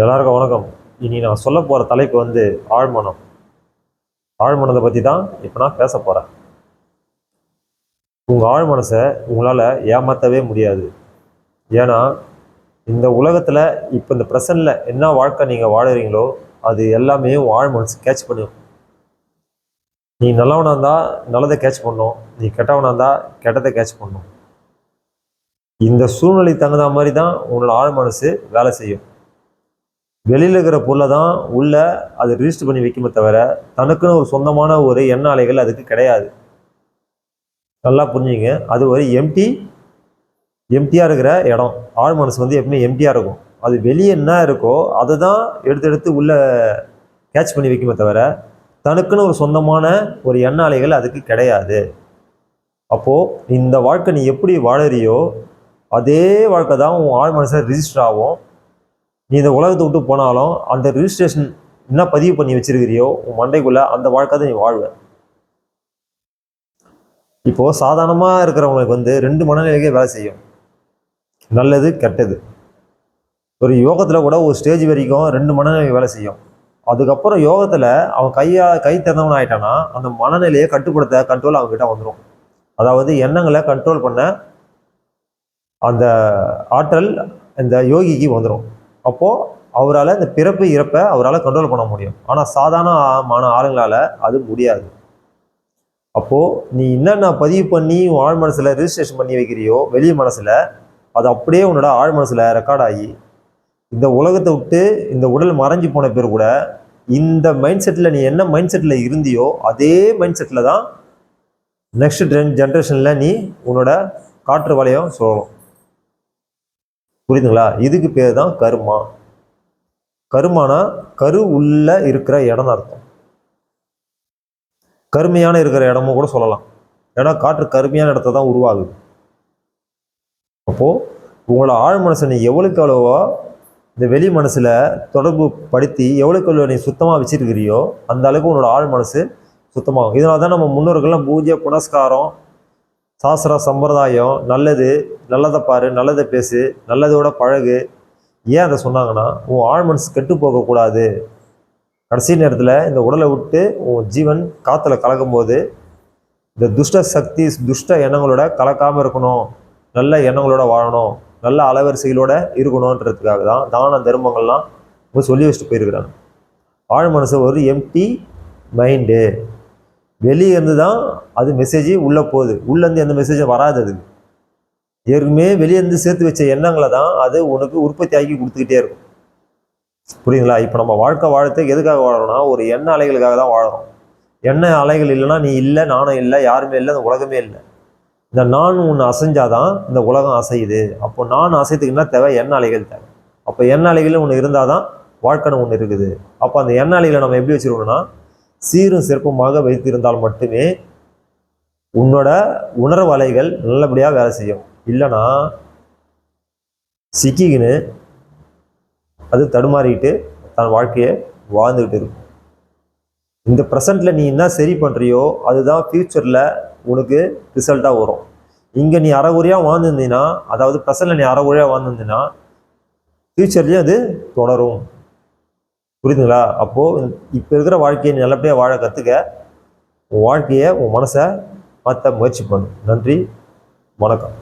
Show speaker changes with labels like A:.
A: எல்லாருக்கும் வணக்கம். இனி நான் சொல்ல போகிற தலைப்பு ஆழ்மனம். ஆழ்மனதை பற்றி தான் இப்போ நான் பேச போகிறேன். உங்கள் ஆழ்மனசை உங்களால் ஏமாற்றவே முடியாது. ஏன்னா இந்த உலகத்தில் இப்போ இந்த ப்ரெசண்டில் என்ன வாழ்க்கை நீங்கள் வாழுறீங்களோ அது எல்லாமே ஆழ்மனசு கேட்ச் பண்ணும். நீ நல்லவனாக இருந்தால் நல்லதை கேட்ச் பண்ணும், நீ கெட்டவனாக இருந்தால் கெட்டதை கேட்ச் பண்ணும். இந்த சூழ்நிலை தகுந்த மாதிரி தான் உங்களோட ஆழ்மனசு வேலை செய்யும். வெளியில் இருக்கிற பொருளை தான் உள்ள அது ரிஜிஸ்டர் பண்ணி வைக்குமே தவிர தனக்குன்னு ஒரு சொந்தமான ஒரு எண்ண அலைகள் அதுக்கு கிடையாது. நல்லா புரிஞ்சுங்க. அது ஒரு எம்டியாக இருக்கிற இடம். ஆழ் மனசு எப்பவுமே எம்டியாக இருக்கும். அது வெளியே என்ன இருக்கோ அதை தான் எடுத்து உள்ள கேட்ச் பண்ணி வைக்குமே தவிர தனக்குன்னு ஒரு சொந்தமான ஒரு எண்ண அலைகள் அதுக்கு கிடையாது. அப்போது இந்த வாழ்க்கை நீ எப்படி வாழறியோ அதே வாழ்க்கை தான் உன் ஆழ் மனசை ரிஜிஸ்டர் ஆகும். நீ இந்த உலகத்தை விட்டு போனாலும் அந்த ரிஜிஸ்ட்ரேஷன் என்ன பதிவு பண்ணி வச்சிருக்கிறியோ உன் மண்டைக்குள்ள அந்த வாழ்க்கை தான் நீ வாழ்வ. இப்போ சாதாரணமாக இருக்கிறவங்களுக்கு 2 மனநிலைக்கே வேலை செய்யும், நல்லது கெட்டது. ஒரு யோகத்தில் கூட ஒரு ஸ்டேஜ் வரைக்கும் 2 மனநிலை வேலை செய்யும். அதுக்கப்புறம் யோகத்தில் அவன் கை திறந்தவன் ஆயிட்டானா அந்த மனநிலையை கட்டுப்படுத்த கண்ட்ரோல் அவங்ககிட்ட வந்துடும். அதாவது எண்ணங்களை கண்ட்ரோல் பண்ண அந்த ஆற்றல் இந்த யோகிக்கு வந்துடும். அப்போது அவரால் இந்த பிறப்பு இறப்பை அவரால் கண்ட்ரோல் பண்ண முடியும். ஆனால் சாதாரணமான ஆளுங்களால் அது முடியாது. அப்போது நீ என்னென்ன பதிவு பண்ணி ஆழ் மனசில் ரிஜிஸ்ட்ரேஷன் பண்ணி வைக்கிறியோ வெளி மனசில் அது அப்படியே உன்னோட ஆழ் மனசில் ரெக்கார்ட் ஆகி இந்த உலகத்தை விட்டு இந்த உடல் மறைஞ்சு போன பேர் கூட இந்த மைண்ட் செட்டில் நீ என்ன மைண்ட் செட்டில் இருந்தியோ அதே மைண்ட் செட்டில் தான் நெக்ஸ்ட் ஜென்ரேஷனில் நீ உன்னோட காற்று வளையம் சொல்லணும். புரியுதுங்களா? இதுக்கு பேர் தான் கருமா. கருமானா கரு உள்ள இருக்கிற இடம் அர்த்தம். கருமையான இருக்கிற இடமும் கூட சொல்லலாம். ஏன்னா காற்று கருமையான இடத்த தான் உருவாகுது. அப்போ உங்களோட ஆழ் மனசை நீ எவ்வளவுக்கு எவ்வளவோ இந்த வெளி மனசுல தொடர்பு படுத்தி எவ்வளவுக்கு எவ்வளோ நீ சுத்தமாக வச்சிருக்கிறியோ அந்த அளவுக்கு உன்னோட ஆழ் மனசு சுத்தமாகும். இதனால தான் நம்ம முன்னோர்கள்லாம் பூஜை புனஸ்காரம் சாஸ்திர சம்பிரதாயம் நல்லதை பாரு, நல்லதை பேசு, நல்லதோட பழகு. ஏன் அதை சொன்னாங்கன்னா உன் ஆழ் மனசு கெட்டு போகக்கூடாது. கடைசி நேரத்தில் இந்த உடலை விட்டு உன் ஜீவன் காற்றுல கலக்கும் போது இந்த துஷ்ட சக்தி துஷ்ட எண்ணங்களோட கலக்காமல் இருக்கணும், நல்ல எண்ணங்களோட வாழணும், நல்ல அலவரிசைகளோட இருக்கணுன்றதுக்காக தான் தான தர்மங்கள்லாம் சொல்லி வச்சுட்டு போயிருக்கிறாங்க. ஆழ் மனசு ஒரு எம்டி மைண்டு. வெளியே இருந்து தான் அது மெசேஜ் உள்ளே போகுது, உள்ளேருந்து எந்த மெசேஜும் வராது. அது ஏற்கனவே வெளியேருந்து சேர்த்து வச்ச எண்ணங்களை தான் அது உனக்கு உற்பத்தி ஆகி கொடுத்துக்கிட்டே இருக்கும். புரியுதுங்களா? இப்போ நம்ம வாழ்க்கை வாழறதுக்கு எதுக்காக வாழறோம்னா ஒரு எண்ண அலைகளுக்காக தான் வாழறோம். எண்ண அலைகள் இல்லைன்னா நீ இல்லை, நானும் இல்லை, யாருமே இல்லை, இந்த உலகமே இல்லை. இந்த நான் ஒன்று அசைஞ்சாதான் இந்த உலகம் அசையுது. அப்போ நான் அசைத்துக்கு என்ன தேவை? எண்ண அலைகள் தேவை. அப்போ எண்ண அலைகள் ஒன்று இருந்தால் தான் வாழ்க்கைன்னு ஒன்று இருக்குது. அப்போ அந்த எண்ண அலைகளை நம்ம எப்படி வச்சுருக்கோம்னா சீரும் சிறப்புமாக வைத்திருந்தால் மட்டுமே உன்னோட உணர்வு அலைகள் நல்லபடியாக வேலை செய்யும். இல்லைன்னா சிக்கிக்கின்னு அது தடுமாறிக்கிட்டு தன் வாழ்க்கையை வாழ்ந்துக்கிட்டு இருக்கும். இந்த ப்ரெசண்ட்டில் நீ என்ன சரி பண்ணுறியோ அதுதான் ஃப்யூச்சரில் உனக்கு ரிசல்ட்டாக வரும். இங்கே நீ அறகுறையாக வாழ்ந்துருந்தீங்கன்னா, அதாவது ப்ரெசண்டில் நீ அறகுறையாக வாழ்ந்துருந்தீங்கன்னா ஃப்யூச்சர்லேயும் அது தொடரும். புரியுதுங்களா? அப்போது இப்போ இருக்கிற வாழ்க்கையை நீ நல்லபடியாக வாழ கற்றுக்க உன் வாழ்க்கையை உன் மனசை மாற்ற முயற்சி பண்ணு. நன்றி, வணக்கம்.